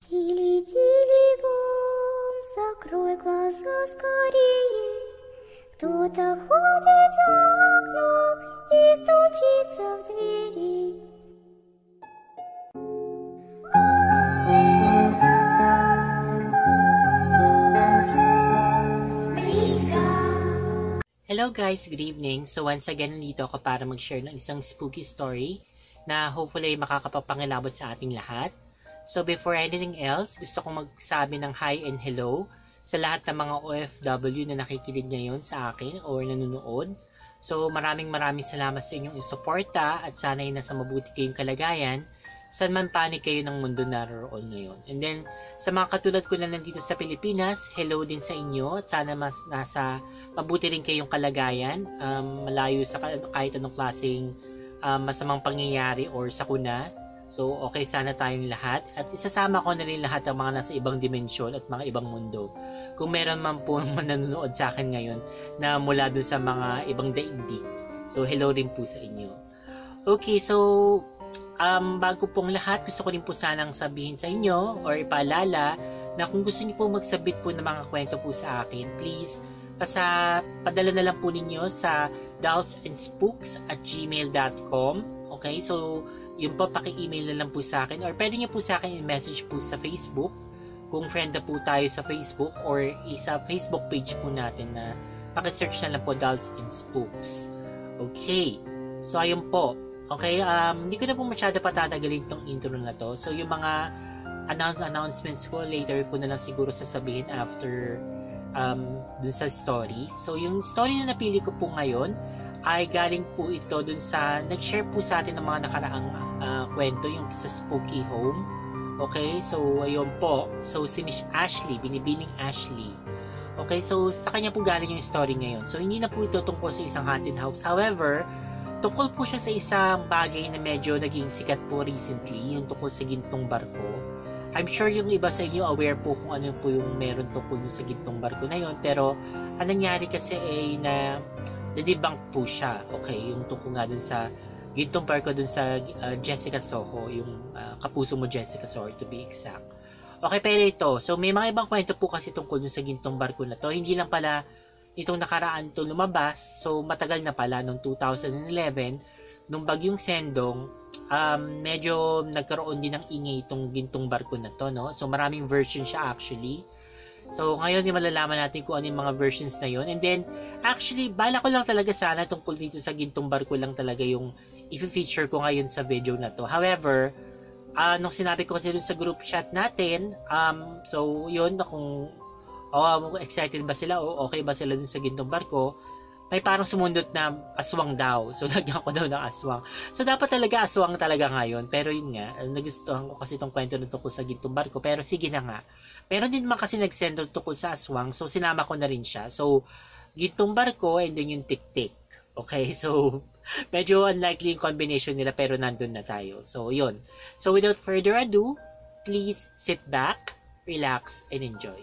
Тили-тили бом, закрой глаза скорее. Кто-то ходит за окном и стучится в двери. Hello guys, good evening. So once again, nandito ako para mag-share ng isang spooky story na hopefully makakapapangilabot sa ating lahat. So before anything else, gusto kong magsabi ng hi and hello sa lahat ng mga OFW na nakikinig ngayon sa akin or nanonood. So maraming salamat sa inyong suporta at sana'y nasa mabuti kayong kalagayan saan man panig kayo ng mundo naroon ngayon. And then, sa mga katulad ko na nandito sa Pilipinas, hello din sa inyo at sana mas nasa mabuti rin kayong kalagayan, malayo sa kahit anong klaseng masamang pangyayari or sakuna. So, okay sana tayong lahat. At isasama ko na rin lahat ng mga nasa ibang dimensyon at mga ibang mundo. Kung meron man po nanonood sa akin ngayon na mula doon sa mga ibang daigdig. So, hello rin po sa inyo. Okay, so bago pong lahat, gusto ko rin po sanang sabihin sa inyo or ipaalala na kung gusto niyo po magsabit po ng mga kwento po sa akin, please, padala na lang po ninyo sa dollsandspooks@gmail.com. Okay, so yun po, paki-email na lang po sa akin or pwede niyo po sa akin i-message po sa Facebook kung friend na po tayo sa Facebook or sa Facebook page po natin na paki-search na lang po Dolls and Spooks. Okay, so ayun po. Okay, hindi ko na po masyado patatagalin tong intro na to. So, yung mga announcements ko, later ko na lang siguro sasabihin after dun sa story. So, yung story na napili ko po ngayon ay galing po ito dun sa, nag-share po sa atin ng mga nakaraang kwento, yung sa Spooky Home. Okay, so, ayun po. So, si Miss Ashley, binibining Ashley. Okay, so, sa kanya po galing yung story ngayon. So, hindi na po ito tungkol sa isang haunted house. However, tungkol po siya sa isang bagay na medyo naging sikat po recently, yung tungkol sa gintong barko. I'm sure yung iba sa inyo aware po kung ano po yung meron tungkol sa gintong barko na yun, pero ang nangyari kasi ay na-debunk po siya. Okay, yung tungkol nga dun sa gintong barko dun sa Jessica Soho, yung Kapuso Mo Jessica Soho to be exact. Okay, pero ito, so may mga ibang kwento po kasi tungkol dun sa gintong barko na to, hindi lang pala itong nakaraan to lumabas, so matagal na pala, noong 2011, nung bagyong Sendong, medyo nagkaroon din ng ingay itong gintong barko na to, no? So maraming version siya actually. So ngayon yung malalaman natin kung ano yung mga versions na yun. And then, actually, bala ko lang talaga sana tungkol dito sa gintong barko lang talaga yung i-feature ko ngayon sa video na to. However, nung sinabi ko kasi dun sa group chat natin, so yun, kung excited ba sila o okay ba sila dun sa gintong barko, may parang sumundot na aswang daw. So, lagyan ko daw ng aswang. So, dapat talaga aswang talaga ngayon. Pero yun nga, nagustuhan ko kasi itong kwento na tungkol sa gintong barko. Pero sige na nga. Meron din naman kasi nag-send tungkol sa aswang. So, sinama ko na rin siya. So, gintong barko and then yung tik-tik. Okay, so, medyo unlikely yung combination nila pero nandun na tayo. So, yun. So, without further ado, please sit back, relax, and enjoy.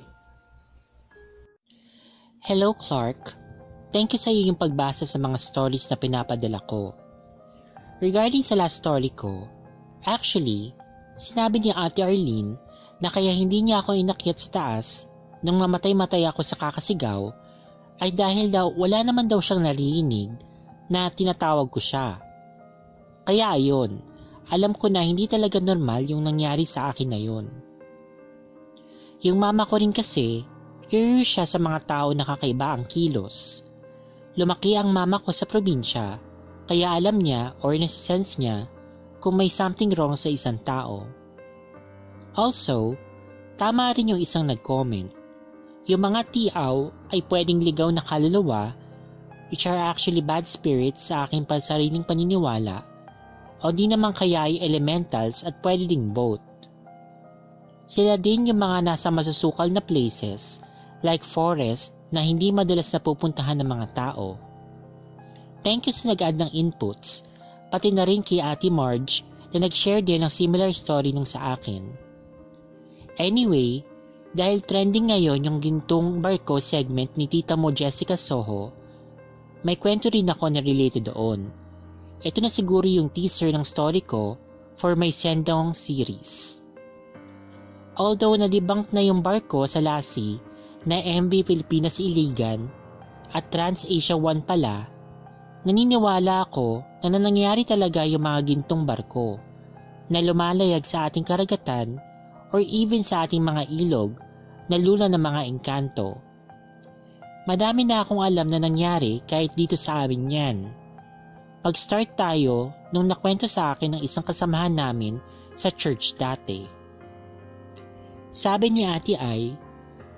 Hello Clark, thank you sa iyong pagbasa sa mga stories na pinapadala ko. Regarding sa last story ko, actually, sinabi ni Ate Arlene na kaya hindi niya ako inakyat sa taas nang mamatay-matay ako sa kakasigaw ay dahil daw wala naman daw siyang naririnig na tinatawag ko siya. Kaya ayon, alam ko na hindi talaga normal yung nangyari sa akin na yun. Yung mama ko rin kasi, curious siya sa mga tao na kakaiba ang kilos. Lumaki ang mama ko sa probinsya, kaya alam niya or nasa-sense niya kung may something wrong sa isang tao. Also, tama rin yung isang nag-comment. Yung mga tiaw ay pwedeng ligaw na kaluluwa, which are actually bad spirits sa aking pansariling paniniwala, o di naman kaya ay elementals at pwede ding both. Sila din yung mga nasa masusukal na places, like forest na hindi madalas napupuntahan ng mga tao. Thank you sa nag-add ng inputs, pati na rin kay Ate Marge na nag-share din ng similar story nung sa akin. Anyway, dahil trending ngayon yung gintong barko segment ni Tita Mo Jessica Soho, may kwento rin ako na related doon. Ito na siguro yung teaser ng story ko for my Sendong series. Although na-debunk na yung barko sa Lassie na MV Pilipinas Iligan at Trans-Asia 1 pala, naniniwala ako na nangyari talaga yung mga gintong barko na lumalayag sa ating karagatan or even sa ating mga ilog na lula ng mga engkanto. Madami na akong alam na nangyari kahit dito sa amin yan. Pag-start tayo nung nakwento sa akin ng isang kasamahan namin sa church dati. Sabi ni Ate Ay,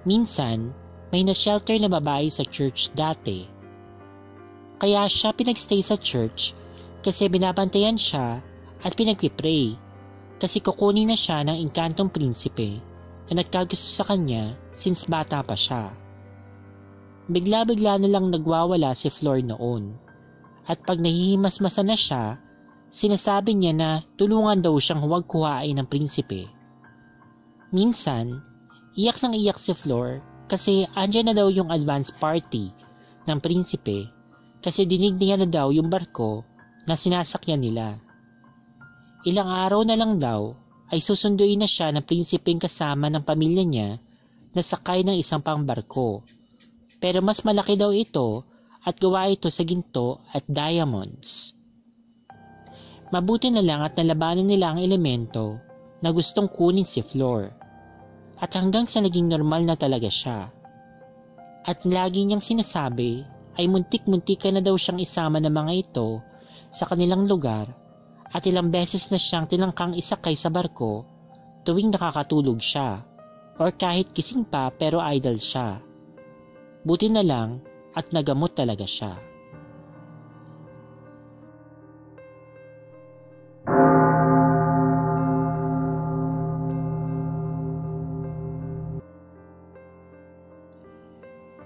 minsan may na-shelter na babae sa church dati. Kaya siya pinagstay sa church kasi binabantayan siya at pinagpipray kasi kukunin na siya ng engkantong prinsipe na nagkagusto sa kanya since bata pa siya. Bigla-bigla na lang nagwawala si Flor noon. At pag nahihimasmasan na siya, sinasabi niya na tulungan daw siyang huwag kuhain ng prinsipe. Minsan, iyak nang iyak si Flor kasi andyan na daw yung advance party ng prinsipe kasi dinig niya na daw yung barko na sinasakyan nila. Ilang araw na lang daw ay susunduin na siya ng prinsipeng kasama ng pamilya niya na sakay ng isang pang barko. Pero mas malaki daw ito at gawa ito sa ginto at diamonds. Mabuti na lang at nalabanan nila ang elemento na gustong kunin si Flor. At hanggang sa naging normal na talaga siya. At lagi niyang sinasabi ay muntik-muntika na daw siyang isama ng mga ito sa kanilang lugar at ilang beses na siyang tinangkang isakay sa barko tuwing nakakatulog siya or kahit gising pa pero idle siya. Buti na lang at nagamot talaga siya.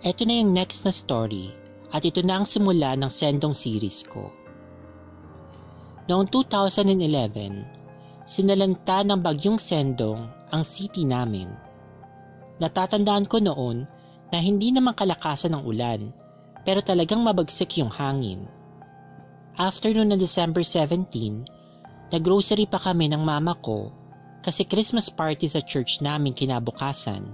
Ito na yung next na story at ito na ang simula ng Sendong series ko. Noong 2011, sinalanta ng bagyong Sendong ang city namin. Natatandaan ko noon na hindi naman kalakasan ng ulan pero talagang mabagsik yung hangin. After noon na December 17, nag-grocery pa kami ng mama ko kasi Christmas party sa church namin kinabukasan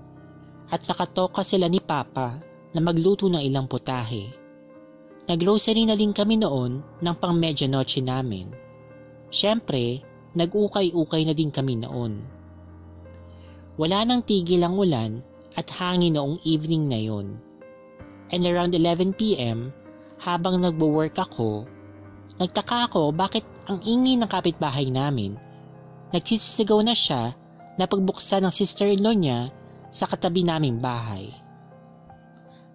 at nakatoka sila ni Papa na magluto ng ilang putahe. Nag-grocery na din kami noon ng pang medianoche namin. Siyempre, nag-ukay-ukay na din kami noon. Wala nang tigil ang ulan at hangin noong evening na yon. And around 11 p.m., habang nagwo-work ako, nagtaka ako bakit ang ingay ng kapitbahay namin. Nagsisigaw na siya na pagbuksan ng sister-in-law niya sa katabi naming bahay.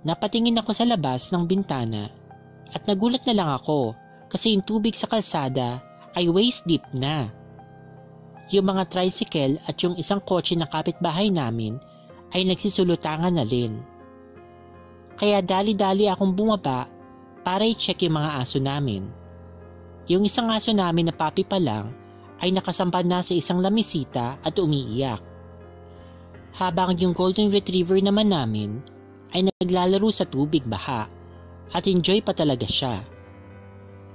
Napatingin ako sa labas ng bintana at nagulat na lang ako kasi yung tubig sa kalsada ay waist deep na. Yung mga tricycle at yung isang kotse ng kapitbahay namin ay nagsisulutangan na rin. Kaya dali-dali akong bumaba para i-check yung mga aso namin. Yung isang aso namin na papi pa lang ay nakasampan na sa isang lamisita at umiiyak. Habang yung golden retriever naman namin ay naglalaro sa tubig baha at enjoy pa talaga siya.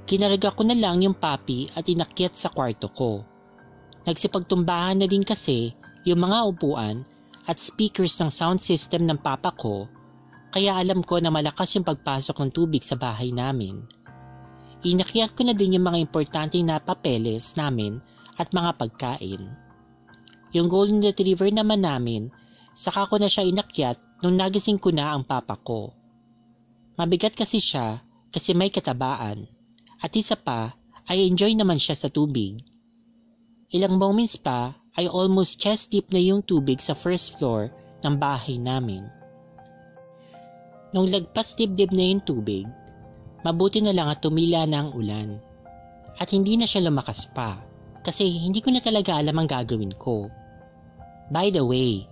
Kinarga ko na lang yung papi at inakyat sa kwarto ko. Nagsipagtumbahan na din kasi yung mga upuan at speakers ng sound system ng papa ko, kaya alam ko na malakas yung pagpasok ng tubig sa bahay namin. Inakyat ko na din yung mga importanteng na papeles namin at mga pagkain. Yung golden retriever naman namin, saka ko na siya inakyat nung nagising ko na ang papa ko. Mabigat kasi siya kasi may katabaan at isa pa ay enjoy naman siya sa tubig. Ilang moments pa ay almost chest deep na yung tubig sa first floor ng bahay namin. Nung lagpas dibdib na yung tubig, mabuti na lang at tumila na ang ulan. At hindi na siya lumakas pa kasi hindi ko na talaga alam ang gagawin ko. By the way,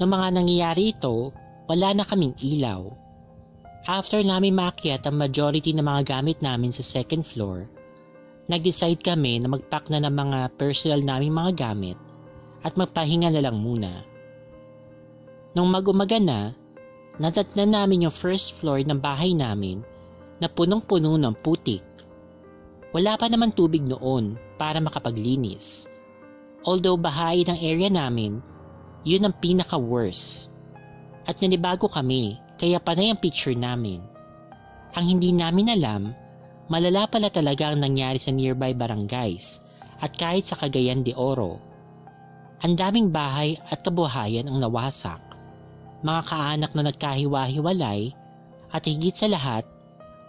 nung mga nangyayari ito, wala na kaming ilaw. After namin maakyat ang majority ng mga gamit namin sa second floor, nag-decide kami na mag-pack na ng mga personal naming mga gamit at magpahinga na lang muna. Nung mag-umaga na, natatnan namin yung first floor ng bahay namin na punong-puno ng putik. Wala pa naman tubig noon para makapaglinis. Although bahain ang area namin, Yun ang pinaka-worst. At nanibago kami, kaya panay ang picture namin. Ang hindi namin alam, malala pala talaga ang nangyari sa nearby barangays at kahit sa Cagayan de Oro. Ang daming bahay at kabuhayan ang nawasak. Mga kaanak na nagkahiwa-hiwalay at higit sa lahat,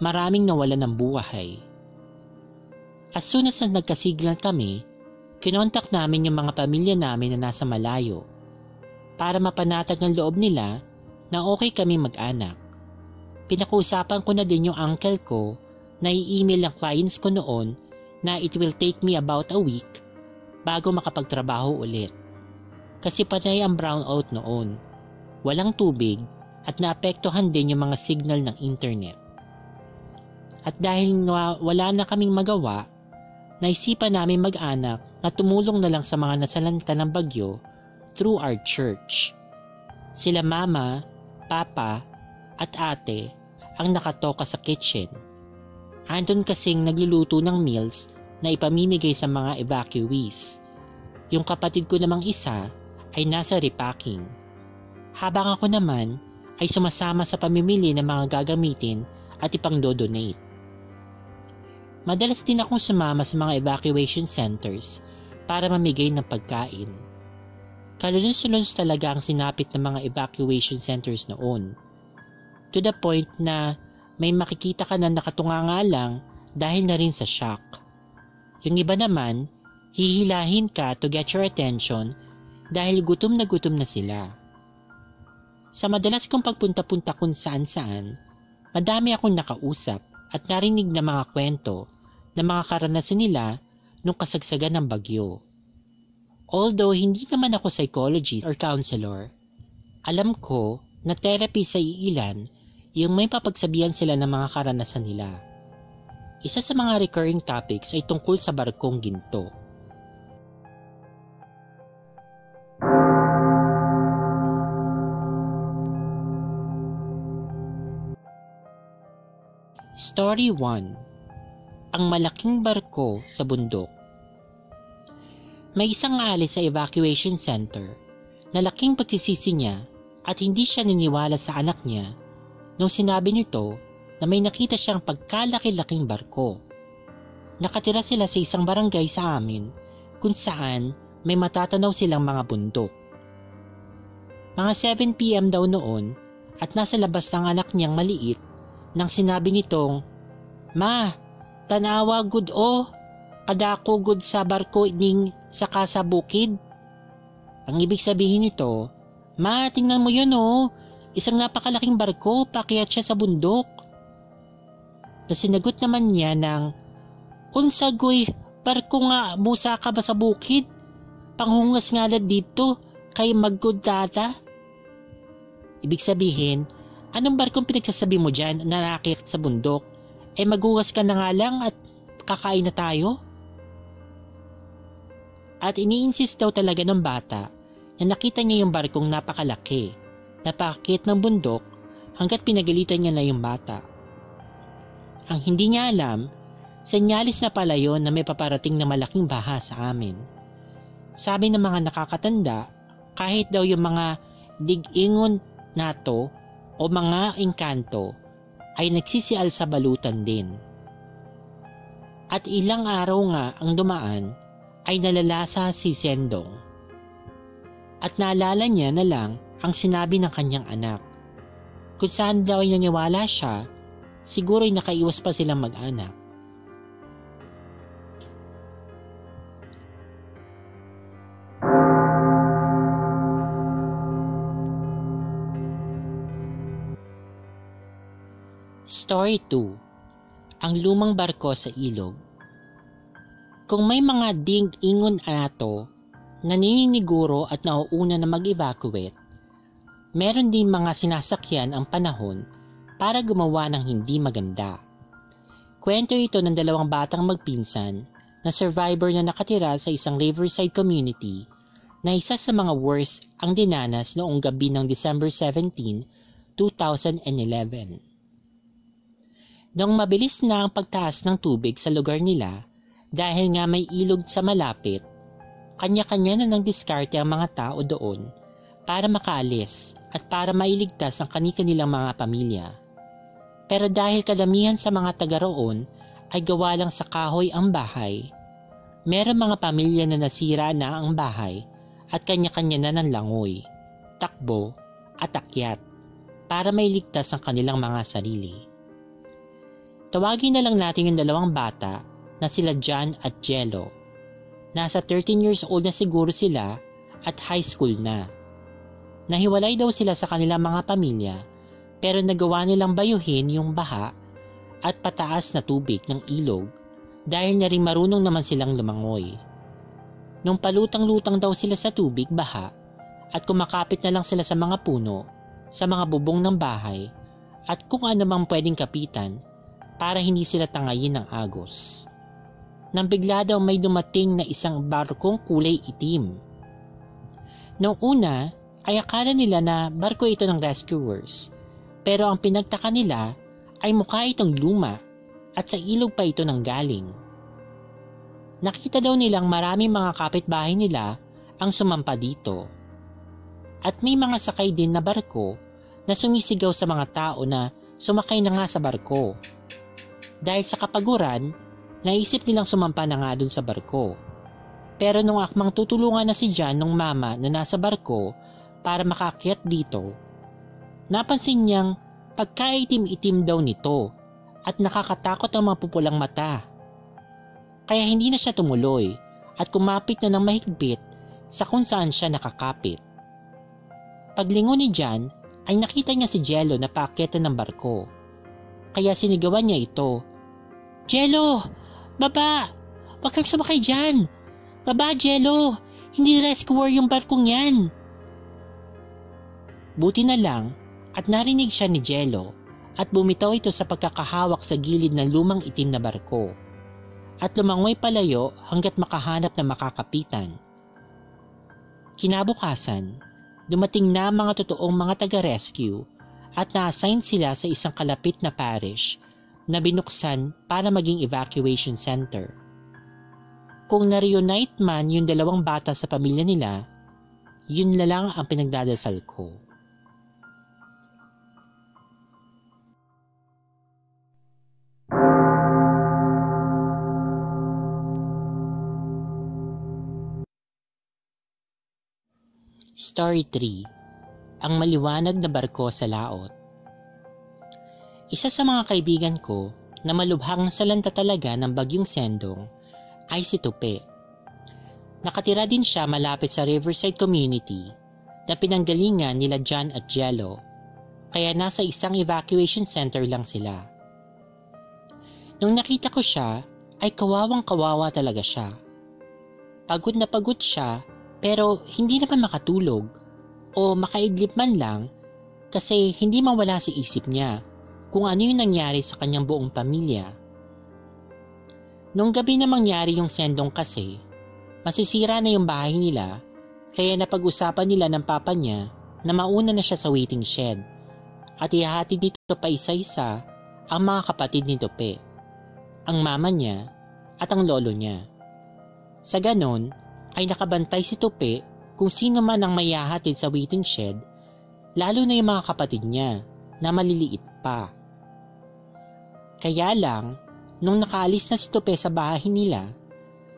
maraming nawalan ng buhay. As soon as nagkasiglan kami, kinontak namin yung mga pamilya namin na nasa malayo para mapanatag ang loob nila na okay kami mag-anak. Pinakuusapan ko na din yung uncle ko na i-email ng clients ko noon na it will take me about a week bago makapagtrabaho ulit. Kasi panay ang brownout noon. Walang tubig at naapektuhan din yung mga signal ng internet. At dahil wala na kaming magawa, naisipan namin mag-anak na tumulong na lang sa mga nasalanta ng bagyo through our church. Sila mama, papa, at ate ang nakatoka sa kitchen. Andun kasing nagluluto ng meals na ipamimigay sa mga evacuees. Yung kapatid ko namang isa ay nasa repacking. Habang ako naman ay sumasama sa pamimili ng mga gagamitin at ipang-donate. Madalas din akong sumama sa mga evacuation centers para mamigay ng pagkain. Kalunos-lunos talaga ang sinapit ng mga evacuation centers noon. To the point na may makikita ka na nakatunganga lang dahil na rin sa shock. Yung iba naman, hihilahin ka to get your attention dahil gutom na sila. Sa madalas kong pagpunta-punta kung saan-saan, madami akong nakausap at narinig na mga kwento na mga karanasan nila nung kasagsagan ng bagyo. Although hindi naman ako psychologist or counselor, alam ko na therapy sa iilan yung may papagsabihan sila ng mga karanasan nila. Isa sa mga recurring topics ay tungkol sa barkong ginto. Story 1. Ang malaking barko sa bundok. May isang alis sa evacuation center na laking pagsisisi niya at hindi siya niniwala sa anak niya nung sinabi nito na may nakita siyang pagkalaki-laking barko. Nakatira sila sa isang barangay sa amin kung saan may matatanaw silang mga bundok. Mga 7 PM daw noon at nasa labas ng anak niyang maliit nang sinabi nitong, "Ma, tanawa gud o, kadako gud sa barko ning saka sa bukid." Ang ibig sabihin nito, "Ma, tingnan mo yun o, isang napakalaking barko, paakyat siya sa bundok." Na sinagot naman niya ng, "Unsa goy, barko nga musa ka ba sa bukid? Panghungas nga lang dito, kay maggod tata." Ibig sabihin, anong barkong pinagsasabi mo dyan na naakyat sa bundok? Maghugas ka na nga lang at kakain na tayo? At ini-insist daw talaga ng bata na nakita niya yung barkong napakalaki, napakakit ng bundok hanggat pinagalitan niya na yung bata. Ang hindi niya alam, senyalis na pala yun na may paparating na malaking baha sa amin. Sabi ng mga nakakatanda, kahit daw yung mga dig-ingon nato o mga engkanto ay nagsisial sa balutan din. At ilang araw nga ang dumaan ay nalalasa si Sendong. At naalala niya na lang ang sinabi ng kanyang anak. Kung saan daw ay naniwala siya, siguro ay nakaiwas pa silang mag-anak. Story 2. Ang lumang barko sa ilog. Kung may mga ding-ingon ato na nininiguro at nauuna na mag-evacuate, meron din mga sinasakyan ang panahon para gumawa ng hindi maganda. Kwento ito ng dalawang batang magpinsan na survivor na nakatira sa isang riverside community na isa sa mga worst ang dinanas noong gabi ng December 17, 2011. Noong mabilis na ang pagtaas ng tubig sa lugar nila dahil nga may ilog sa malapit, kanya-kanya na nang diskarte ang mga tao doon para makaalis at para mailigtas ang kani-kanilang mga pamilya. Pero dahil kadamihan sa mga taga roon ay gawa lang sa kahoy ang bahay, meron mga pamilya na nasira na ang bahay at kanya-kanya na ng langoy, takbo at akyat para mailigtas ang kanilang mga sarili. Tawagin na lang natin yung dalawang bata na sila John at Jello. Nasa 13 years old na siguro sila at high school na. Nahiwalay daw sila sa kanilang mga pamilya pero nagawa nilang bayuhin yung baha at pataas na tubig ng ilog dahil na rin marunong naman silang lumangoy. Nung palutang-lutang daw sila sa tubig, baha, at kumakapit na lang sila sa mga puno, sa mga bubong ng bahay, at kung ano mang pwedeng kapitan para hindi sila tangayin ng agos. Nang bigla daw may dumating na isang barkong kulay itim. Noong una ay akala nila na barko ito ng rescuers, pero ang pinagtaka nila ay mukha itong luma at sa ilog pa ito nanggaling. Nakita daw nilang maraming mga kapitbahay nila ang sumampa dito. At may mga sakay din na barko na sumisigaw sa mga tao na sumakay na nga sa barko. Dahil sa kapaguran, naisip nilang sumampa na nga dun sa barko. Pero nung akmang tutulungan na si John ng mama na nasa barko para makaakyat dito, napansin niyang pagkaitim-itim daw nito at nakakatakot ang mga pupulang mata. Kaya hindi na siya tumuloy at kumapit na ng mahigpit sa kung saan siya nakakapit. Paglingon ni John ay nakita niya si Jello na paakyatan ng barko. Kaya sinigawan niya ito. "Jello! Baba! Huwag kang sumakay dyan! Baba, Jello! Hindi rescuer yung barkong yan!" Buti na lang at narinig siya ni Jello at bumitaw ito sa pagkakahawak sa gilid ng lumang itim na barko at lumangoy palayo hanggat makahanap na makakapitan. Kinabukasan, dumating na mga totoong mga taga-rescue at na-assign sila sa isang kalapit na parish na binuksan para maging evacuation center. Kung na-reunite man yung dalawang bata sa pamilya nila, yun na lang ang pinagdadasal ko. Story 3. Ang maliwanag na barko sa laot. Isa sa mga kaibigan ko na malubhang salanta talaga ng bagyong Sendong ay si Tupe. Nakatira din siya malapit sa Riverside Community na pinanggalingan nila John at Jello, kaya nasa isang evacuation center lang sila. Nung nakita ko siya ay kawawang-kawawa talaga siya. Pagod na pagod siya pero hindi naman makatulog o makaidlip man lang kasi hindi mawala sa isip niya kung ano yung nangyari sa kanyang buong pamilya. Nung gabi na mangyari yung Sendong kasi, masisira na yung bahay nila kaya napag-usapan nila ng papa niya na mauna na siya sa waiting shed at ihahatid dito pa isa-isa ang mga kapatid ni Tupe, ang mama niya at ang lolo niya. Sa ganon, ay nakabantay si Tupe kung sino man ang mayahatid sa waiting shed, lalo na yung mga kapatid niya na maliliit pa. Kaya lang, nung nakaalis na si Tupe sa bahay nila,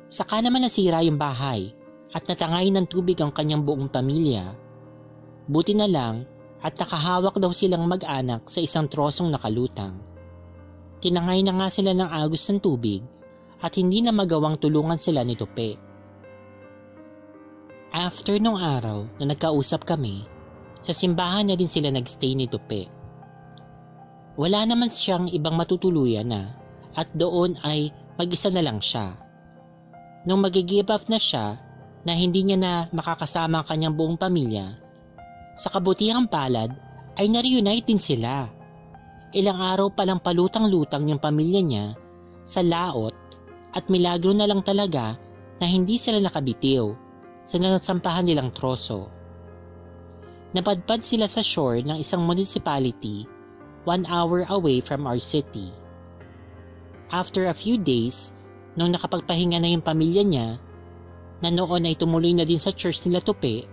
saka naman nasira yung bahay at natangay ng tubig ang kanyang buong pamilya. Buti na lang at nakahawak daw silang mag-anak sa isang trosong nakalutang. Tinangay na nga sila ng agos ng tubig at hindi na magawang tulungan sila ni Tupe. After nung araw na nagkausap kami, sa simbahan na din sila nagstay ni Tupe. Wala naman siyang ibang matutuluyan na at doon ay mag-isa na lang siya. Nung mag-give up na siya na hindi niya na makakasama ang kanyang buong pamilya, sa kabutihang palad ay na-reunite din sila. Ilang araw palang palutang-lutang yung pamilya niya sa laot at milagro na lang talaga na hindi sila nakabitiw sa nasampahan nilang troso. Napadpad sila sa shore ng isang municipality 1 hour away from our city. After a few days, nung nakapagpahinga na yung pamilya niya, na noon ay tumuloy na din sa church nila Tupe,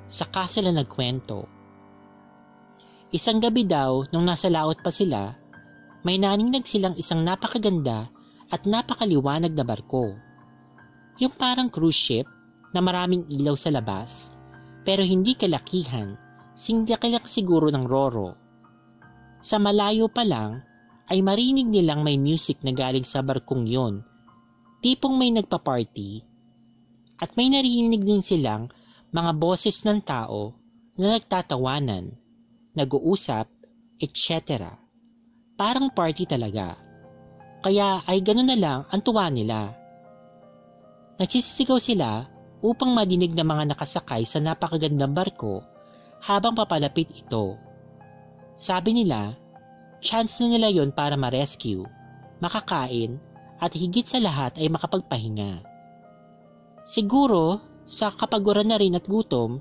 Saka sila nagkwento. Isang gabi daw nung nasa laot pa sila, may naninag silang isang napakaganda at napakaliwanag na barko. Yung parang cruise ship na maraming ilaw sa labas, pero hindi kalakihan, singlaki siguro ng Roro. Sa malayo pa lang ay marinig nilang may music na galing sa barkong yon, tipong may nagpa-party, at may narinig din silang mga boses ng tao na nagtatawanan, nag-uusap, etc. Parang party talaga. Kaya ay gano'n na lang ang tuwa nila. Nagsisigaw sila upang madinig ng mga nakasakay sa napakagandang barko habang papalapit ito. Sabi nila, chance na nila yon para ma-rescue, makakain, at higit sa lahat ay makapagpahinga. Siguro, sa kapaguran na rin at gutom,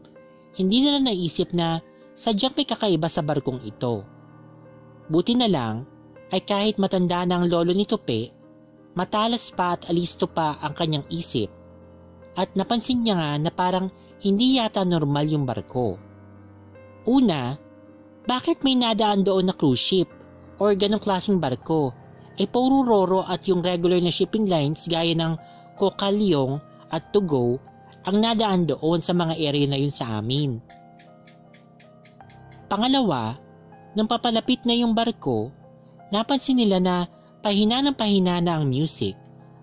hindi nila naisip na sadyang may kakaiba sa barkong ito. Buti na lang ay kahit matanda na ang lolo ni Tupi, matalas pa at alisto pa ang kanyang isip, at napansin niya nga na parang hindi yata normal yung barko. Una, bakit may nadaan doon na cruise ship or ganong klaseng barko? Puro Roro at yung regular na shipping lines gaya ng Kokalyong at Tugo ang nadaan doon sa mga area na yun sa amin. Pangalawa, nung papalapit na yung barko, napansin nila na pahina na ang music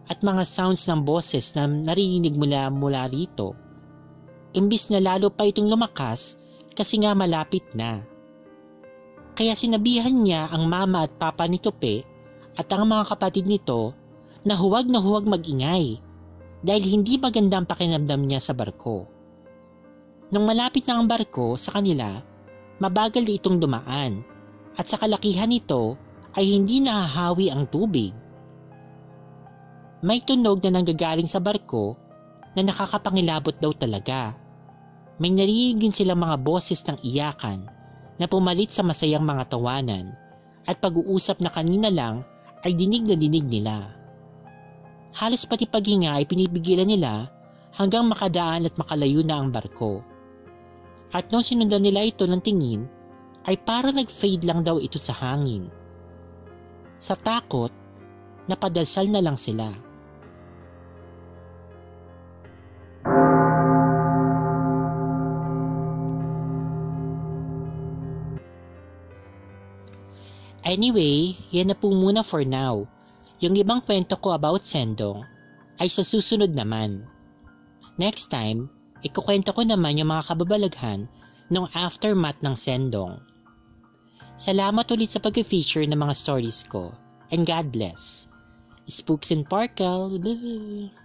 at mga sounds ng boses na narinig mula rito. Imbis na lalo pa itong lumakas kasi nga malapit na. Kaya sinabihan niya ang mama at papa ni Tupi at ang mga kapatid nito na huwag mag-ingay dahil hindi maganda ang pakiramdam niya sa barko. Nung malapit na ang barko sa kanila, mabagal itong dumaan at sa kalakihan nito ay hindi nahahawi ang tubig. May tunog na nanggagaling sa barko na nakakapangilabot daw talaga. May narinig din silang mga boses ng iyakan na pumalit sa masayang mga tawanan at pag-uusap na kanina lang ay dinig na dinig nila. Halos pati paghinga ay pinipigilan nila hanggang makadaan at makalayo na ang barko. At nung sinundan nila ito ng tingin, ay para nag-fade lang daw ito sa hangin. Sa takot, napadalsal na lang sila. Anyway, yan na po muna for now. Yung ibang kwento ko about Sendong ay sa susunod naman. Next time, ikukwento ko naman yung mga kababalaghan ng aftermath ng Sendong. Salamat ulit sa pag-feature ng mga stories ko, and God bless. Spooks and Sparkle. Bye.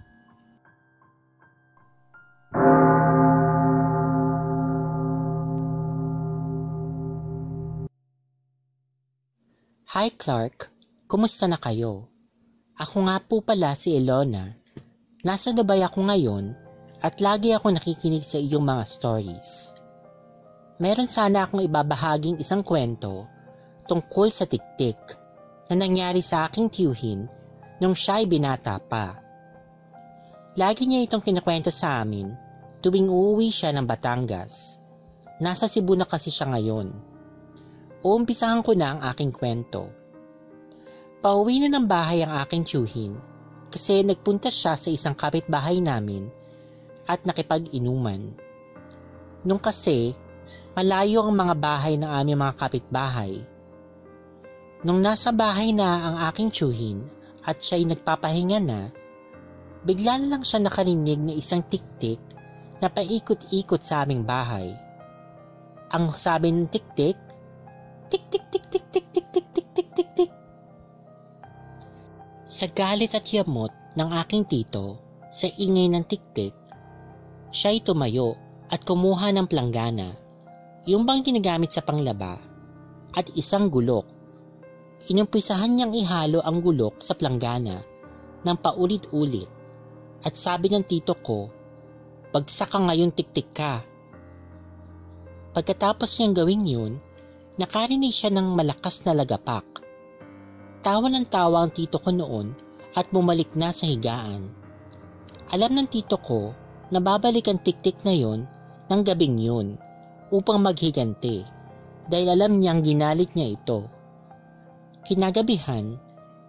Hi Clark, kumusta na kayo? Ako nga po pala si Elona. Nasa Dubai ako ngayon at lagi ako nakikinig sa iyong mga stories. Meron sana akong ibabahaging isang kwento tungkol sa tiktik na nangyari sa aking tiyuhin nung siya ay binata pa. Lagi niya itong kinakwento sa amin tuwing uuwi siya ng Batangas. Nasa Cebu na kasi siya ngayon. Uumpisahan ko na ang aking kwento. Pauwi na ng bahay ang aking tiyuhin kasi nagpunta siya sa isang kapitbahay namin at nakipag-inuman. Nung kasi, malayo ang mga bahay ng aming mga kapitbahay. Nung nasa bahay na ang aking tiyuhin at siya'y nagpapahinga na, bigla na lang siya nakarinig na isang tiktik na paikot-ikot sa aming bahay. Ang sabi ng tiktik, tik tik tik tik tik tik tik tik tik tik tik. Sa galit at yamot ng aking tito sa ingay ng tiktik, siya'y tumayo at kumuha ng planggana, yung bang ginagamit sa panglaba, at isang gulok. Inumpisahan niyang ihalo ang gulok sa planggana ng paulit-ulit at sabi ng tito ko, bagsak ka ngayon tiktik ka. Pagkatapos niyang gawin yun, nakarinig siya ng malakas na lagapak. Tawa ng tawa ang tito ko noon at bumalik na sa higaan. Alam ng tito ko na babalik ang tiktik na yon ng gabing yun upang maghiganti dahil alam niyang ginalit niya ito. Kinagabihan,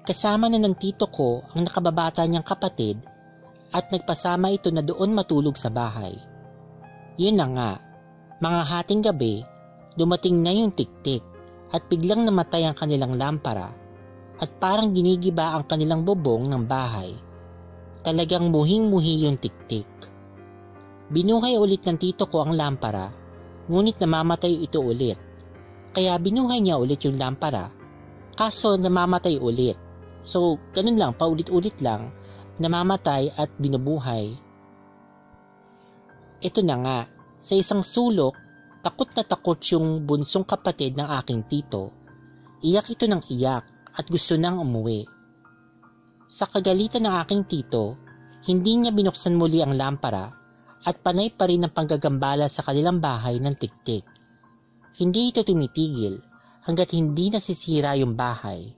kasama na ng tito ko ang nakababata niyang kapatid at nagpasama ito na doon matulog sa bahay. Yun na nga, mga hating gabi, dumating na yung tiktik at biglang namatay ang kanilang lampara at parang ginigiba ang kanilang bubong ng bahay. Talagang muhing-muhi yung tiktik. Binuhay ulit ng tito ko ang lampara, ngunit namamatay ito ulit. Kaya binuhay niya ulit yung lampara, kaso namamatay ulit. So, ganun lang, paulit-ulit lang, namamatay at binubuhay. Ito na nga, sa isang sulok, takot na takot yung bunsong kapatid ng aking tito. Iyak ito ng iyak at gusto nang umuwi. Sa kagalitan ng aking tito, hindi niya binuksan muli ang lampara at panay pa rin ang panggagambala sa kanilang bahay ng tiktik. Hindi ito tumitigil hanggat hindi nasisira yung bahay.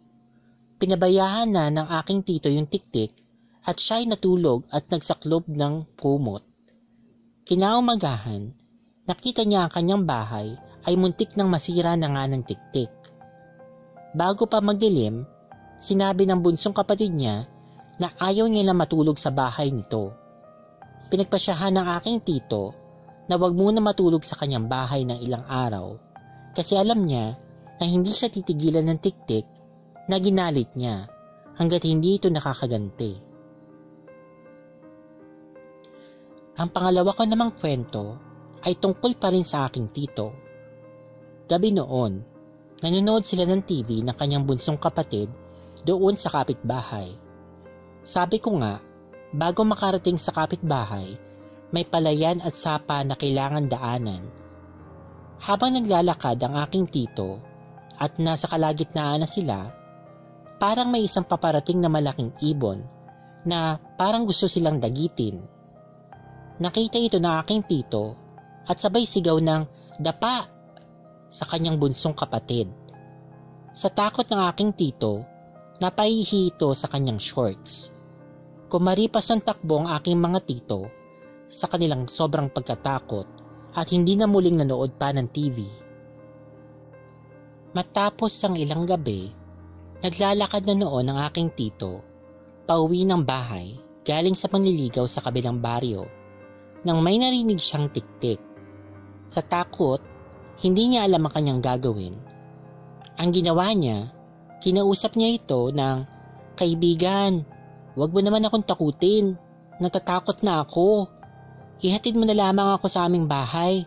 Pinabayaan na ng aking tito yung tiktik at siya'y natulog at nagsaklob ng kumot. Kinaumagahan, nakita niya ang kanyang bahay ay muntik nang masira na nga ng tiktik. Bago pa magdilim, sinabi ng bunsong kapatid niya na ayaw niya na matulog sa bahay nito. Pinagpasyahan ng aking tito na wag muna matulog sa kanyang bahay ng ilang araw kasi alam niya na hindi siya titigilan ng tiktik na ginalit niya hanggat hindi ito nakakaganti. Ang pangalawa ko namang kwento ay tungkol pa rin sa aking tito. Gabi noon, nanonood sila ng TV ng kanyang bunsong kapatid doon sa kapitbahay. Sabi ko nga, bago makarating sa kapitbahay, may palayan at sapa na kailangan daanan. Habang naglalakad ang aking tito at nasa kalagitnaan na sila, parang may isang paparating na malaking ibon na parang gusto silang dagitin. Nakita ito ng aking tito at sabay sigaw ng dapa sa kanyang bunsong kapatid. Sa takot ng aking tito, napaihi ito sa kanyang shorts. Kumaripas ang takbo ang aking mga tito sa kanilang sobrang pagkatakot at hindi na muling nanood pa ng TV. Matapos ang ilang gabi, naglalakad na noon ang aking tito pauwi ng bahay galing sa panliligaw sa kabilang baryo nang may narinig siyang tiktik. Sa takot, hindi niya alam ang kanyang gagawin. Ang ginawa niya, kinausap niya ito ng, "Kaibigan, wag mo naman akong takutin. Natatakot na ako. Ihatid mo na lamang ako sa aming bahay."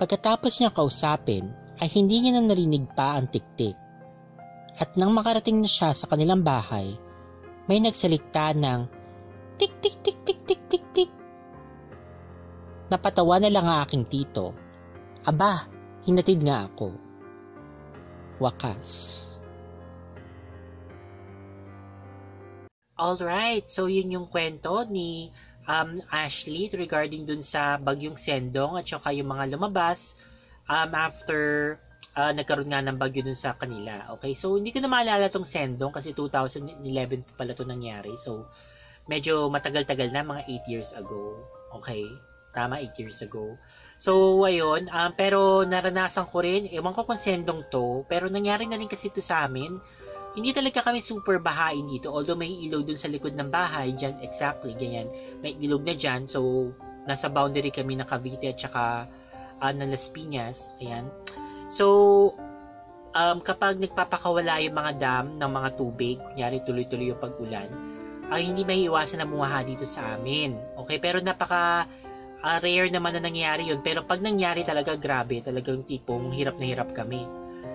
Pagkatapos niya kausapin, ay hindi niya na narinig pa ang tiktik. At nang makarating na siya sa kanilang bahay, may nagsalita ng tik tik tik tik tik tik tik. Napatawa na lang ang aking tito. Aba, hinatid nga ako. Wakas. Alright, so yun yung kwento ni Ashley regarding dun sa bagyong Sendong at saka yung mga lumabas after nagkaroon nga ng bagyo dun sa kanila. Okay, so hindi ko na maalala tong Sendong kasi 2011 pala to nangyari. So medyo matagal-tagal na, mga 8 years ago. Okay? Tama, 8 years ago. So, ayun. Pero naranasan ko rin, ewan ko kung Sendong to, pero nangyari na rin kasi ito sa amin. Hindi talaga kami super bahain dito, although may ilog dun sa likod ng bahay, dyan, exactly, ganyan. May ilog na dyan, so, nasa boundary kami ng Cavite at saka ng Las Piñas. Ayan. So, kapag nagpapakawala yung mga dam ng mga tubig, kunyari tuloy-tuloy yung pag-ulan, ay hindi may iwasan na bumaha dito sa amin. Okay, pero napaka rare naman na nangyari yun. Pero pag nangyari talaga, grabe, talagang tipong hirap na hirap kami.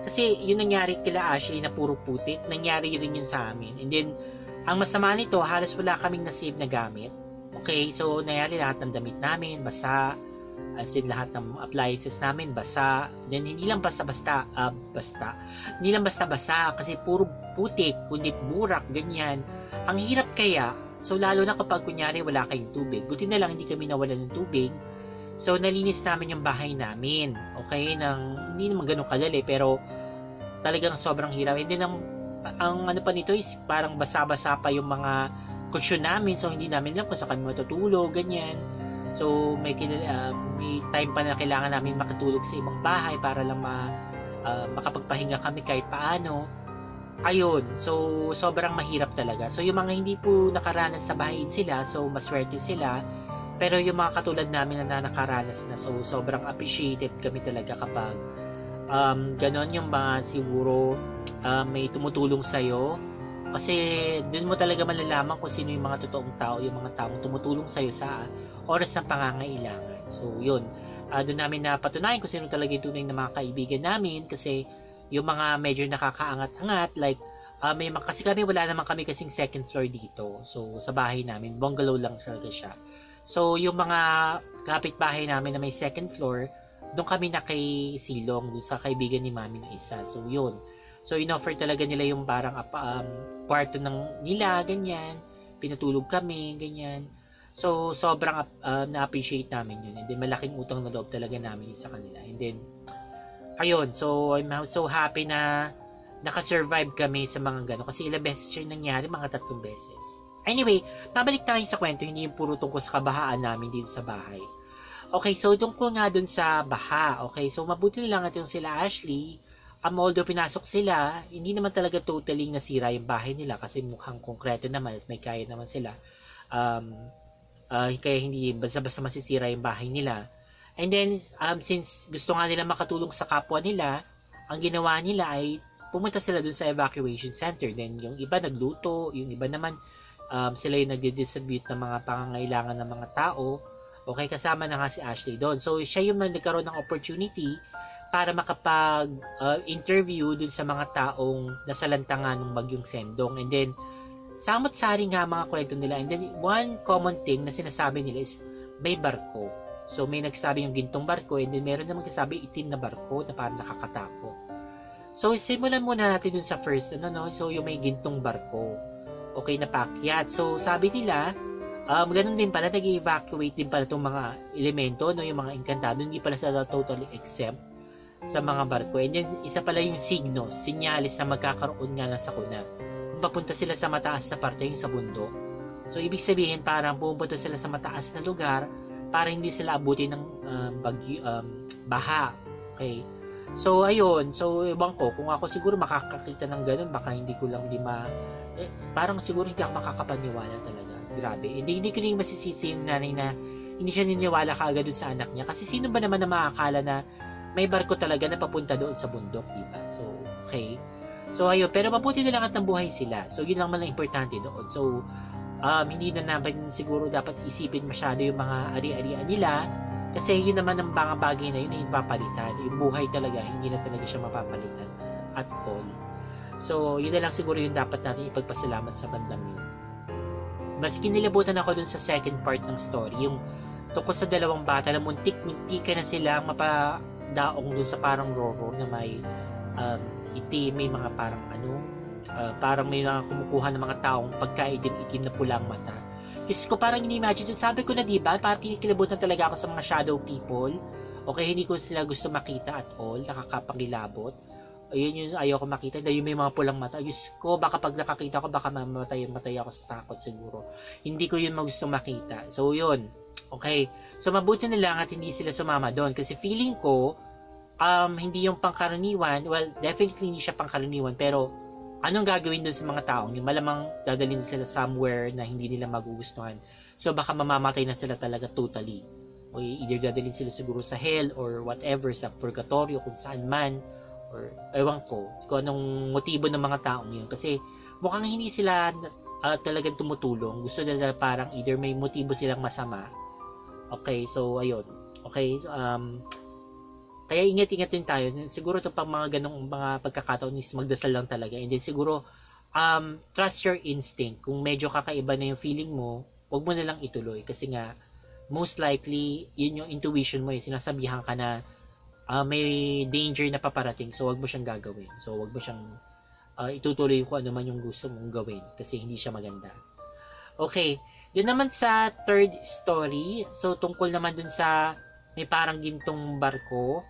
Kasi yung nangyari kila Ashley na puro putik, nangyari rin yun sa amin. And then, ang masama nito, halos wala kaming nasave na gamit. Okay, so nangyari lahat ng damit namin, basa, as in lahat ng appliances namin, basa. Then hindi lang basta-basta, hindi lang basta-basa kasi puro putik, kundi burak, ganyan. Ang hirap kaya, so lalo na kapag kunyari wala kayong tubig. Buti na lang hindi kami nawalan ng tubig. So nalinis namin yung bahay namin. Okay, hindi naman ganun kalali, pero talagang sobrang hirap. Hindi ang ano pa nito is parang basa-basa pa yung mga kusyon namin. So hindi namin alam kung saan kami matutulog, ganyan. So may time pa na kailangan namin makatulog sa ibang bahay para lang makapagpahinga kami kahit paano. Ayun, so sobrang mahirap talaga. So yung mga hindi po nakaranas sa bahayin sila, so maswerte sila. Pero yung mga katulad namin na nakaranas na, so sobrang appreciated kami talaga kapag ganon yung mga siguro may tumutulong sa'yo. Kasi dun mo talaga malalaman kung sino yung mga totoong tao, yung mga taong tumutulong sa'yo sa oras ng pangangailangan. So yun, doon namin napatunayan kung sino talaga yung tunay na mga kaibigan namin. Kasi yung mga medyo nakakaangat-angat, like kasi kami wala naman kami kasing second floor dito. So sa bahay namin, bungalow lang talaga siya. So yung mga kapitbahay namin na may second floor, doon kami nakisilong doon sa kaibigan ni mami na isa. So yun, so in-offer talaga nila yung parang kwarto ng nila, ganyan, pinatulog kami, ganyan. So sobrang na-appreciate namin yun, and then malaking utang na loob talaga namin sa kanila. And then ayun, so I'm so happy na nakasurvive kami sa mga gano'n. Kasi ilang beses siya nangyari, mga 3 beses. Anyway, mabalik tayo sa kwento, hindi yung puro tungkol sa kabahaan namin dito sa bahay. Okay, so tungkol nga dun sa baha. Okay, so mabuti na lang at yung sila Ashley, although pinasok sila, hindi naman talaga totally nasira yung bahay nila kasi mukhang konkreto naman at may kaya naman sila. Kaya hindi basta-basta masisira yung bahay nila. And then, since gusto nga nila makatulong sa kapwa nila, ang ginawa nila ay pumunta sila dun sa evacuation center. Then, yung iba nagluto, yung iba naman, sila yung nagdi-distribute ng mga pangangailangan ng mga tao. Okay, kasama na nga si Ashley doon. So, siya yung nagkaroon ng opportunity para makapag-interview dun sa mga taong nasalantangan ng bagyong Sendong. And then, samot-sari nga mga kwento nila. And then, one common thing na sinasabi nila is, may barko. So, may nagsabi yung gintong barko, and then meron namang nagsabi itim na barko na parang nakakatakot. So, simulan muna natin dun sa first, so yung may gintong barko. Okay, na paakyat. So, sabi nila, ganun din pala, nag-evacuate din pala itong mga elemento, yung mga engkantado, hindi pala sila totally exempt sa mga barko. And then, isa pala yung signos, sinyalis na magkakaroon nga ng sakuna. Kung papunta sila sa mataas na parte, yung sa bundok. So, ibig sabihin, parang pupunta sila sa mataas na lugar para hindi sila abutin ng baha. Okay. So, ayun. So, ibang ko, kung ako siguro makakakita ng ganun, baka hindi ko lang parang siguro hindi ako makakapaniwala talaga. Grabe. Hindi ko rin masisisi yung nanay na hindi siya niniwala kaagad doon sa anak niya. Kasi sino ba naman na makakala na may barko talaga na papunta doon sa bundok, diba? So, okay. So, ayun. Pero mabuti na lang at nabuhay sila. So, yun lang man lang importante doon. So, hindi na naman siguro dapat isipin masyado yung mga ari-arian nila. Kasi yun naman ang mga bagay na yun na ipapalitan. Yung buhay talaga, hindi na talaga siya mapapalitan at all. So, yun na lang siguro yung dapat natin ipagpasalamat sa bandang yun. Maski nilabutan ako dun sa second part ng story, yung tungkol sa dalawang bata na muntik-muntik na sila mapadaong dun sa parang roro na may itim, may mga parang parang may mga kumukuha ng mga taong pagkaitim-itim na pulang mata. Kasi ko parang ini-imagine, sabi ko na diba, parang kinikilabutan talaga ako sa mga shadow people. Okay, hindi ko sila gusto makita at all, nakakapangilabot. Ayun yung ayaw ko makita, dahil may mga pulang mata. Diyos ko, baka pag nakakita ko, baka mamatay ako sa takot siguro. Hindi ko yun gusto makita. So, yun. Okay. So, mabuti na lang at hindi sila sumama doon. Kasi feeling ko, hindi yung pangkaraniwan, well, definitely hindi siya pangkaraniwan, pero anong gagawin doon sa mga taong yung malamang dadalhin sila somewhere na hindi nila magugustuhan. So, baka mamamatay na sila talaga totally. O either dadalhin sila siguro sa hell or whatever, sa purgatorio, kung saan man, or ewan ko kung anong motibo ng mga taong yun. Kasi mukhang hindi sila talagang tumutulong. Gusto nila parang either may motibo silang masama. Okay, so ayun. Okay, so kaya ingat-ingat din tayo. Siguro ito pang mga ganong mga pagkakataon is magdasal lang talaga. And then siguro trust your instinct. Kung medyo kakaiba na yung feeling mo, huwag mo na lang ituloy. Kasi nga most likely yun yung intuition mo, sinasabihan ka na may danger na paparating, so wag mo siyang gagawin. So wag mo siyang itutuloy kung ano man yung gusto mong gawin kasi hindi siya maganda. Okay, yun naman sa third story. So tungkol naman dun sa may parang gintong barko.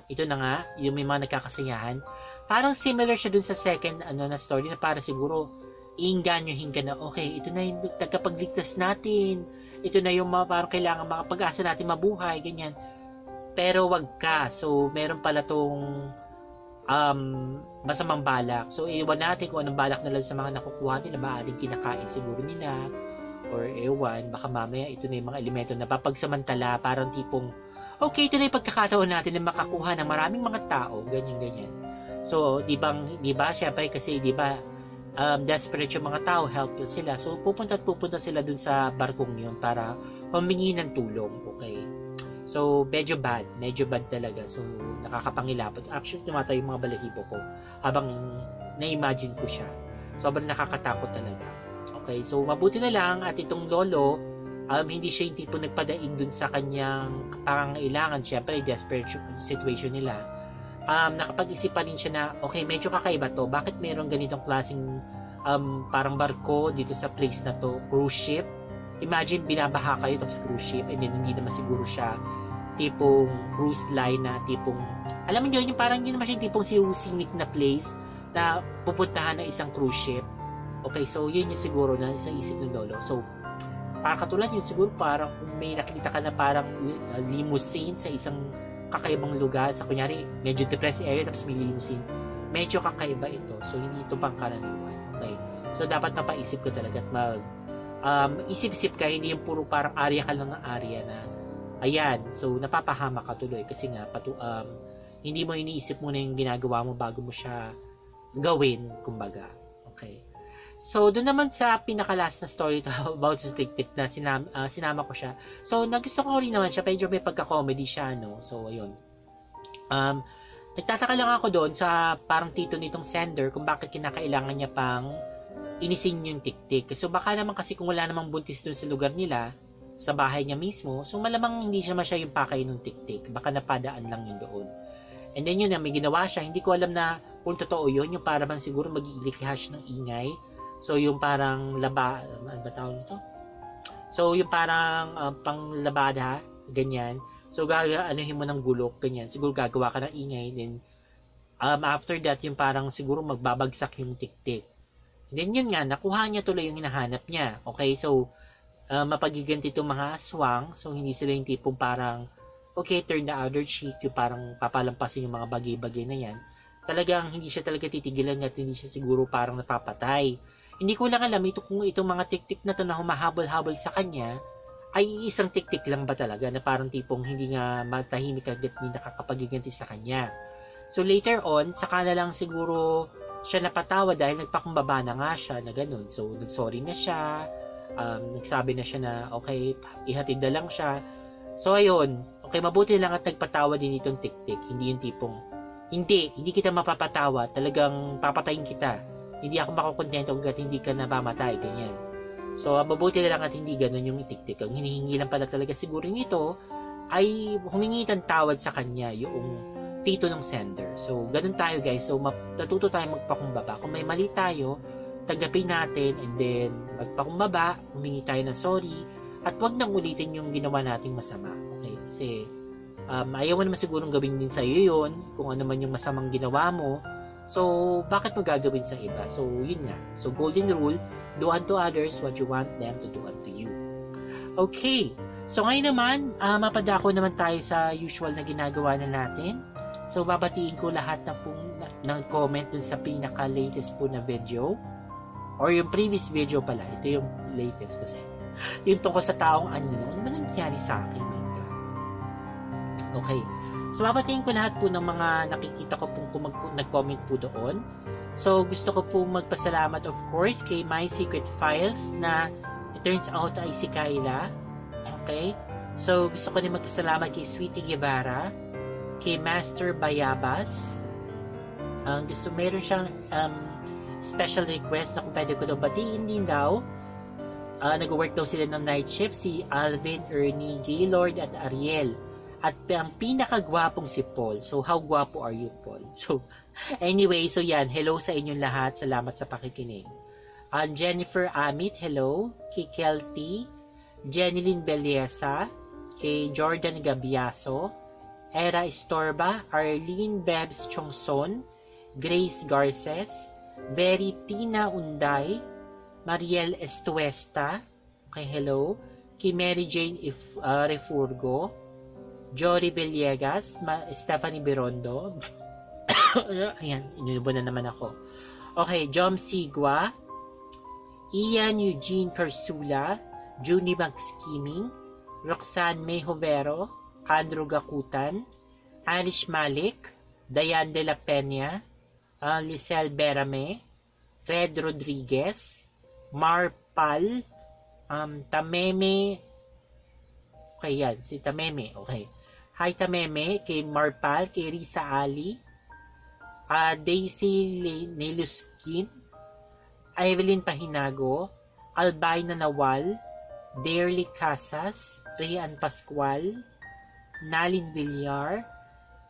Ito na nga, yung may mga nagkakasayahan. Parang similar siya dun sa second na story na para siguro iinganyohin ka na, okay, ito na yung tagapagligtas natin. ito na yung parang kailangan makapag-asa natin mabuhay, ganyan. Pero wag ka. So, meron pala tong masamang balak. So, iwan natin kung anong balak nila sa mga nakukuha nila. Maaaring kinakain siguro nila. Or ewan, baka mamaya ito na yung mga elemento na papagsamantala. Parang tipong, okay, ito na yung pagkakataon natin na makakuha ng maraming mga tao. Ganyan. So, di ba, syempre kasi, di ba, desperate yung mga tao, helpless sila. So, pupunta sila dun sa barkong yun para humingi ng tulong. Okay. So, medyo bad talaga. So, nakakapangilapot. Actually, tumatayo yung mga balahibo ko habang na-imagine ko siya. Sobrang nakakatakot talaga. Okay, so mabuti na lang at itong lolo, hindi siya yung tipo nagpadaing dun sa kanyang pangangailangan. Siyempre, desperate situation nila. Nakapag-isip pa rin siya na, okay, medyo kakaiba to. Bakit mayroong ganitong klaseng parang barko dito sa place na to? Cruise ship? Imagine, binabaha kayo tapos cruise ship and then hindi naman siguro siya tipong cruise line na tipong, alam mo yun, yung parang yun naman siya tipong scenic na place na pupuntahan ng isang cruise ship. Okay, so yun yung siguro na isang isip ng lolo. So, parang katulad yun, siguro parang kung may nakikita ka na parang limousine sa isang kakaibang lugar, sa kunyari, medyo depressed area, tapos may limousine, medyo kakaiba ito. So, hindi ito pangkaraniwan. Okay? So, dapat mapaisip ko talaga at isip-isip ka, hindi yung puro parang area ka lang ng area na, ayan, so, napapahama ka tuloy kasi nga, hindi mo iniisip muna yung ginagawa mo bago mo siya gawin, kumbaga. Okay? So, doon naman sa pinaka-last na story to about sa Tik-Tik na sinama ko siya. So, nagusto ko rin naman siya, medyo may pagka-comedy siya, no? So, ayun. Nagtataka lang ako doon sa parang tito nitong sender kung bakit kinakailangan niya pang inisin yung Tik-Tik. So, baka naman kasi kung wala namang buntis doon sa lugar nila, sa bahay niya mismo, so malamang hindi siya yung pakay ng Tik-Tik. Baka napadaan lang yun doon. And then yun na, may ginawa siya. Hindi ko alam na kung totoo yun, yung para bang siguro mag-iilikihash ng ingay. So, yung parang ano ba tawag nito? So, yung parang panglabada, ganyan. So, anuhin mo ng gulok, ganyan. Siguro gagawa ka ng ingay. Then, after that, yung parang siguro magbabagsak yung Tik-Tik. Then, yun nga, nakuha niya tuloy yung hinahanap niya. Okay, so, mapagiganti itong mga aswang. So, hindi sila yung tipong parang, okay, turn the other cheek, yung parang papalampasin yung mga bagay-bagay na yan. Talagang, hindi siya talaga titigilan at hindi siya siguro parang napapatay. Hindi ko lang alam kung itong mga Tik-Tik na to na humahabol-habol sa kanya ay isang Tik-Tik lang ba talaga na parang tipong hindi nga matahimik agad hindi nakakapagiganti sa kanya. So later on, saka na lang siguro siya napatawa dahil nagpakumbaba na nga siya na ganun. So nagsorry na siya, nagsabi na siya na okay, ihatid na lang siya. So ayun, okay, mabuti lang at nagpatawa din itong Tik-Tik. Hindi yung tipong, hindi kita mapapatawa, talagang papatayin kita. Hindi ako makukontento hanggat hindi ka napamatay, ganyan. So, mabuti na lang at hindi ganun yung Tik-Tik. Ang hinihingi lang pala talaga siguro nito ay humingi ng tawad sa kanya yung tito ng sender. So, ganun tayo guys. So, natuto tayo magpakumbaba. Kung may mali tayo, tanggapin natin and then magpakumbaba, humingi tayo ng sorry at wag nang ulitin yung ginawa nating masama. Okay? Kasi, ayaw mo naman sigurong gawin din sa'yo yun kung ano man yung masamang ginawa mo. So, bakit mo gagawin sa iba? So, yun nga. So, golden rule, do unto others what you want them to do unto you. Okay. So, ngayon naman, mapadako naman tayo sa usual na ginagawa na natin. So, babatiin ko lahat ng comment dun sa pinaka-latest po na video. Or yung previous video pala. Ito yung latest kasi. Yung tungkol sa taong ano ba nangyari sa akin? Okay. So, babatiin ko lahat po ng mga nakikita ko pong nag-comment po doon. So, gusto ko po magpasalamat of course kay My Secret Files na it turns out ay si Kayla. Okay? So, gusto ko din magpasalamat kay Sweetie Guevara, kay Master Bayabas. Meron siyang special request na kung pwede ko daw batiin din daw. Nag-work daw sila ng night shift, si Alvin, Ernie, Gaylord at Ariel. At ang pinakagwapong si Paul. So, how gwapo are you, Paul? So, anyway, so yan. Hello sa inyong lahat. Salamat sa pakikinig. Jennifer Amit, hello. Kay Kelty. Jeneline Belleza. Kay Jordan Gabiaso. Era Estorba. Arlene Bebs Chongson. Grace Garces. Veritina Unday. Mariel Estuesta. Okay, hello. kay Mary Jane Refurgo, Jory Villegas, Stephanie Birondo. Ayan, inubo na naman ako. Okay, Jom Sigua, Ian Eugene Carsula, Junie Magskiming, Roxanne Mehovero, Andrew Gakutan, Alish Malik, Dayan de la Peña, Lisel Berame, Red Rodriguez, Marpal, Tameme, okay yan, si Tameme, okay. Hi Tameme, kay Marpal, kay Risa Ali, Daisy Neluskin, Evelyn Pahinago, Albay Nawal, Dairly Casas, Rian Pascual, Nalin Villar,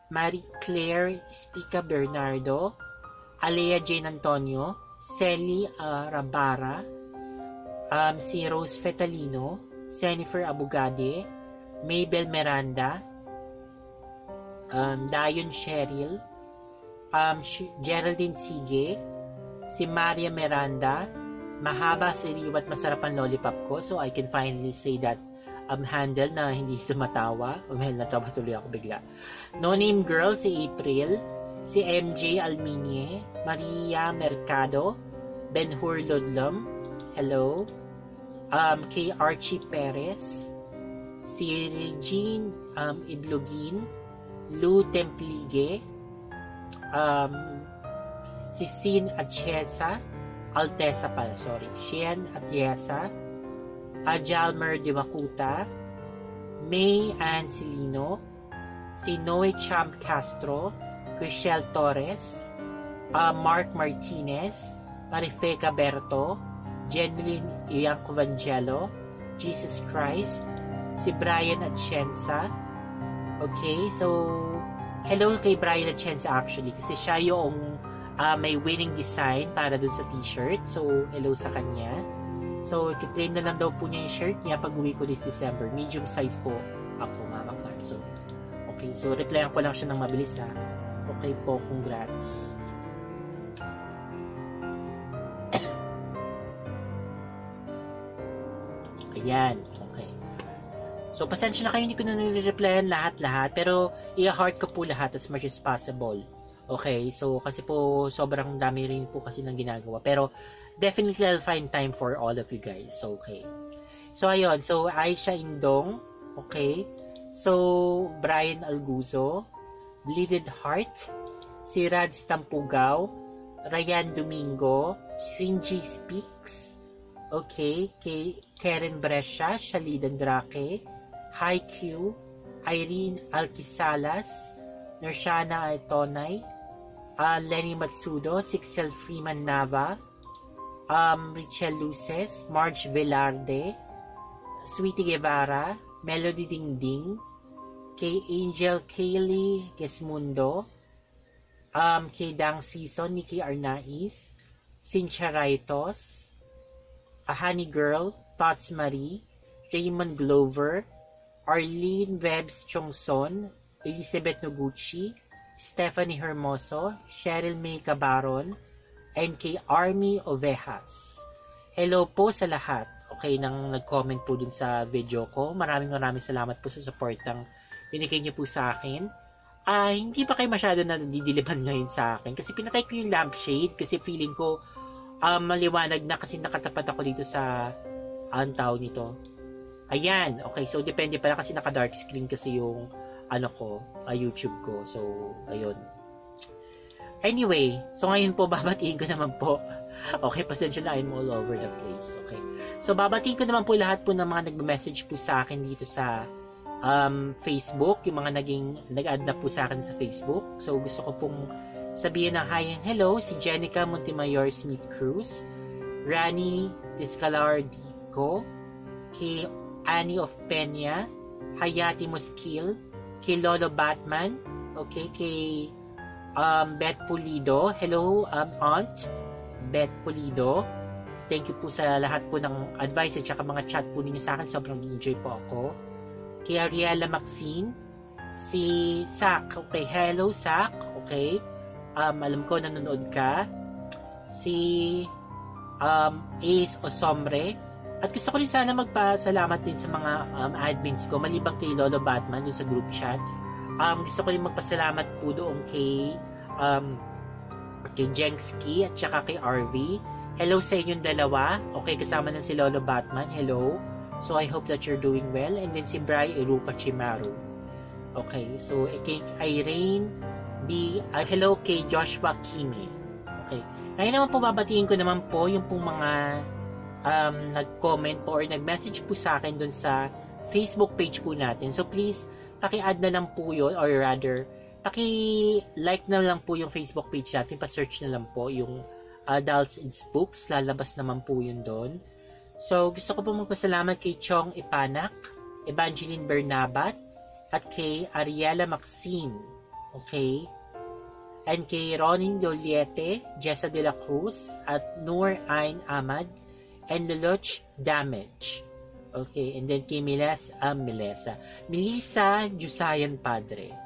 Marie Claire Spica Bernardo, Alea Jane Antonio, Celi Rabara, si Rose Fetalino, Jennifer Abugade, Mabel Miranda, Dayon Cheryl, Geraldine Sige, si Maria Miranda, mahaba, siriw at masarap ang lollipop ko, so I can finally say that handle na hindi tumatawa. Natawa tuloy ako bigla. No Name Girl, si April, si MJ Alminie, Maria Mercado, Ben-Hur Ludlum, hello, kay Archie Perez, si Regine Iblogin, Lou Templige, si Sin Atiesa, Altesa pala, sorry, Shen Atiesa, Ajalmer de Macuta, May Ancelino, si Noe Champ Castro, Chriselle Torres, Mark Martinez, Marifeca Berto, Jeneline Iacovangelo, Jesus Christ, si Brian Atienza. Okay, so hello kay Brian Atienza actually kasi siya yung may winning design para dun sa t-shirt. So hello sa kanya. So, i-claim na lang daw po niya yung shirt niya pag uwi ko this December. Medium size po ako, Mama Clark. So, okay. So, replyan ko lang siya ng mabilis, ha. Okay po, congrats. Ayan, okay. So, pasensya na kayo, hindi ko na nire-replyan lahat-lahat. Pero, i-heart ko po lahat as much as possible. Okay, so, kasi po, sobrang dami rin po kasi ng ginagawa. Pero, definitely I'll find time for all of you guys. Okay. So, ayun. So, Aisha Indong. Okay. So, Brian Alguzo. Bleeded Heart. Si Rads Tampugaw. Ryan Domingo. Shinji Speaks. Okay. Kay Karen Brescia. Shalidan Drake. Hi Q. Irene Alquisalas. Nershana Atonay. Lenny Matsudo. Sixel Freeman Nava. Richelle Luces, Marge Velarde, Sweetie Guevara, Melody Dingding, kay Angel Kaylee Gesmundo, kay Dang Season, Nikki Arnaiz, Cynthia Raitos, Honey Girl, Tots Marie, Raymond Glover, Arlene Webs Chongson, Elizabeth Noguchi, Stephanie Hermoso, Cheryl May Cabaron, and kay Army Ovejas. Hello po sa lahat. Okay, nang nag-comment po dun sa video ko. Maraming salamat po sa support ng binigay niyo po sa akin. Hindi pa kayo masyado na didiliban ngayon sa akin kasi pinatay ko yung lampshade kasi feeling ko maliwanag na kasi nakatapat ako dito sa tawag nito. Ayan. Okay, so depende pala kasi naka-dark screen kasi yung YouTube ko. So, ayun. Anyway, so ngayon po babatiin ko naman po. Okay, pasensya na, I'm all over the place. Okay. So babatiin ko naman po lahat po ng mga nagme-message po sa akin dito sa Facebook, yung mga nag-add na po sa akin sa Facebook. So gusto ko pong sabihin ng hi and hello si Jenica Montemayor Smith Cruz, Rani Discalardico, kay Annie of Peña, Hayati Muskil, kay Lolo Batman, okay, kay Beth Pulido. Hello, Aunt Beth Pulido. Thank you po sa lahat po ng advice at saka mga chat po ninyo sa akin. Sobrang enjoy po ako. Kay Ariela Maxine. Si Sak. Okay, hello Sak. Okay. Alam ko nanonood ka. Si Ace Osombre. At gusto ko rin sana magpasalamat din sa mga admins ko, maliban kay Lolo Batman doon sa group chat. Gusto ko rin magpasalamat po doon kay Jengski at saka kay RV. Hello sa inyong dalawa. Okay, kasama na si Lolo Batman. Hello. So I hope that you're doing well. And then si Bri Irupa Chimaru. Okay, so kay Irene, hello kay Joshua Kimi. Okay. Ngayon naman po babatiin ko naman po yung pong mga nag-comment po or nag-message po sa akin dun sa Facebook page po natin. So please, paki-add na lang po yun, or rather, paki-like na lang po yung Facebook page natin, pa-search na lang po yung Adults and Spooks, lalabas naman po yun doon. So, gusto ko po magpasalamat kay Chong Ipanak, Evangeline Bernabat, at kay Ariela Maxine, okay? And kay Ronin Doliete, Jessa de la Cruz, at Noor Ain Ahmad, and Leloch Damage. Okay, and then kay Melissa Jusayan Padre.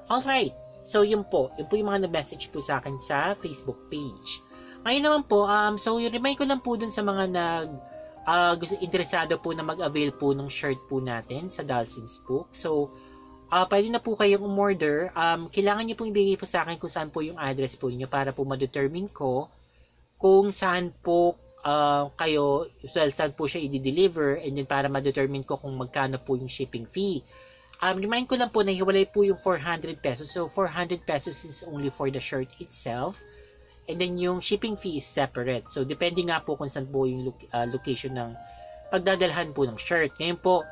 Alright, so yun po yung mga nag-message po sa akin sa Facebook page. Ngayon naman po, so remind ko lang po dun sa mga interesado po na mag-avail po ng shirt po natin sa Dolls and Spook. So, pwede na po kayong umorder. Kailangan niyo po ibigay po sa akin kung saan po yung address po niyo para po ma-determine ko kung saan po saan po siya i-deliver, and then para ma-determine ko kung magkano po yung shipping fee. Remind ko lang po na hiwalay po yung 400 pesos. So, 400 pesos is only for the shirt itself. And then, yung shipping fee is separate. So, depende nga po kung saan po yung location ng pagdadalhan po ng shirt. Ngayon po,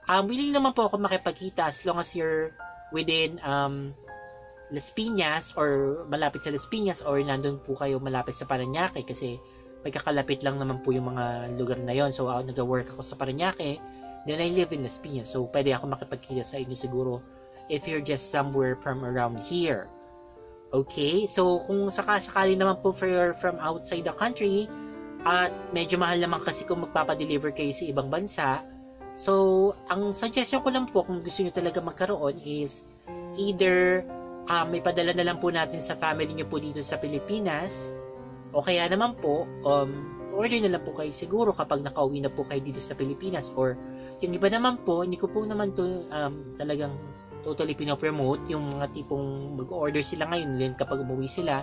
willing naman po ako makipagkita as long as you're within Las Piñas or malapit sa Las Piñas or nandun po kayo malapit sa Parañaque kasi magkakalapit lang naman po yung mga lugar na yon. So, nag-work ako sa Parañaque. Then, I live in Las Piñas. So, pwede ako makipagkita sa inyo siguro if you're just somewhere from around here. Okay? So, kung sakali naman po from outside the country, at medyo mahal naman kasi kung magpapadeliver kayo sa ibang bansa, so, ang suggestion ko lang po kung gusto nyo talaga magkaroon is either may padala na lang po natin sa family nyo po dito sa Pilipinas, o kaya naman po, order na lang po kayo siguro kapag nakauwi na po kayo dito sa Pilipinas. Or, yung iba naman po, hindi ko po naman to talagang totally pinopromote. Yung mga tipong mag-order sila ngayon, then kapag umuwi sila,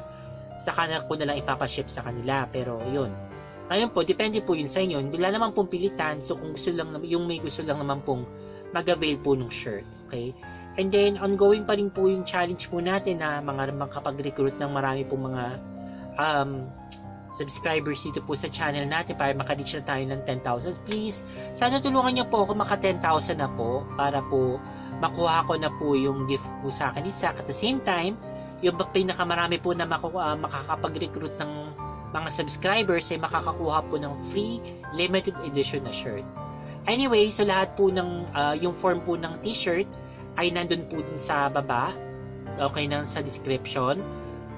saka na ko na lang ipapaship sa kanila. Pero, yun. Ngayon po, depende po yun sa inyo. Wala naman pong pilitan. So, kung gusto lang, yung may gusto lang naman pong mag-avail po ng shirt. Okay? And then, ongoing pa rin po yung challenge po natin na makapag-recruit ng marami pong mga subscribers dito po sa channel natin para makareach na tayo ng 10,000. Please, sana tulungan niyo po ako maka 10,000 na po para po makuha ko na po yung gift po sa akin isa. At the same time, yung pinakamarami po na makakapag-recruit ng mga subscribers ay makakakuha po ng free limited edition na shirt. Anyway, so lahat po ng yung form po ng t-shirt ay nandun po din sa baba. Okay, sa description.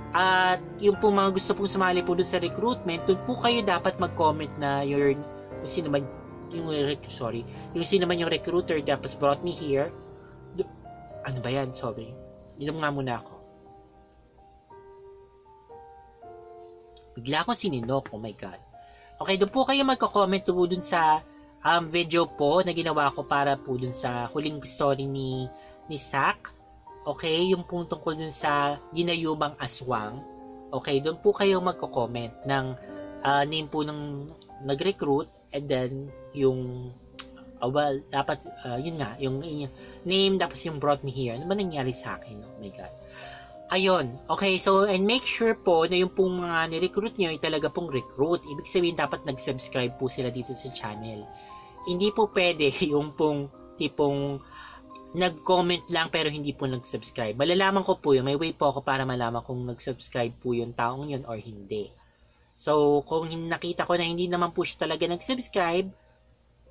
At yung po mga gusto pong sumali po dun sa recruitment, dun po kayo dapat mag-comment na yung sino man yung recruiter tapos brought me here. Ano ba yan? Sorry. Inom nga muna ako. Bigla akong sininok. Oh my God. Okay, doon po kayo magko-comment po dun sa video po na ginawa ko para po dun sa huling story ni Sak. Okay, yung pong tungkol dun sa ginayumang aswang. Okay, doon po kayo magko-comment ng name po ng nag-recruit, and then yung dapat yun nga, yung name, tapos yung brought me here. Ano ba nangyari sa akin? Oh my God. Ayun. Okay, so, and make sure po na yung pong mga ni-recruit nyo ay talaga pong recruit. Ibig sabihin, dapat nag-subscribe po sila dito sa channel. Hindi po pwede yung pong tipong nag-comment lang pero hindi po nag-subscribe. Malalaman ko po yun. May way po ako para malaman kung nag-subscribe po yung taong yun or hindi. So, kung nakita ko na hindi naman po siya talaga nag-subscribe,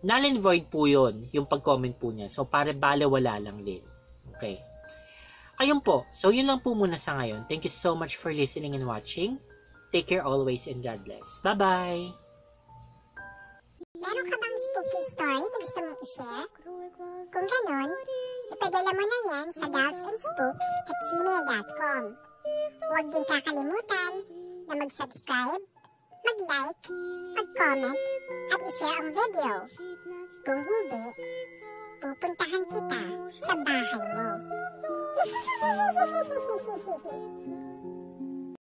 null and void po yun, yung pag-comment po niya. So, para wala lang din. Okay. Ayun po. So, yun lang po muna sa ngayon. Thank you so much for listening and watching. Take care always and God bless. Bye-bye! Meron ka bang spooky story na gusto mong i-share? Kung ganon, ipadala mo na yan sa dollsandspooks@gmail.com. Huwag din kakalimutan na mag-subscribe, mag-like, mag-comment, at i-share ang video. Kung hindi, pupuntahan kita sa bahay mo.